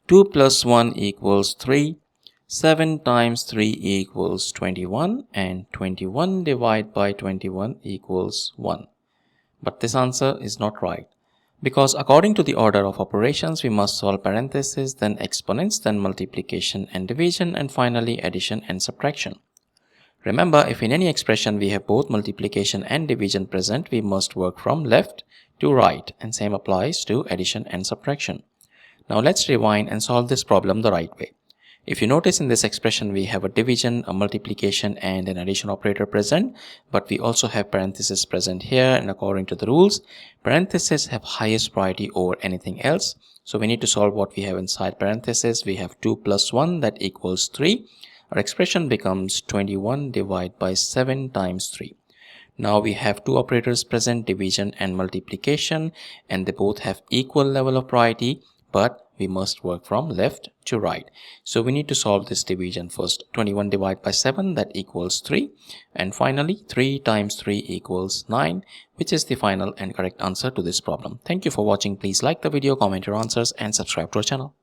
2 plus 1 equals 3. 7 times 3 equals 21, and 21 divided by 21 equals 1. But this answer is not right, because according to the order of operations, we must solve parentheses, then exponents, then multiplication and division, and finally addition and subtraction. Remember, if in any expression we have both multiplication and division present, we must work from left to right, and same applies to addition and subtraction. Now let's rewind and solve this problem the right way. If you notice, in this expression we have a division, a multiplication and an addition operator present, but we also have parentheses present here, and according to the rules, parentheses have highest priority over anything else. So we need to solve what we have inside parentheses. We have 2 plus 1, that equals 3. Our expression becomes 21 divided by 7 times 3. Now we have two operators present, division and multiplication, and they both have equal level of priority, but we must work from left to right. So we need to solve this division first. 21 divided by 7, that equals 3. And finally 3 times 3 equals 9, which is the final and correct answer to this problem. Thank you for watching. Please like the video, comment your answers and subscribe to our channel.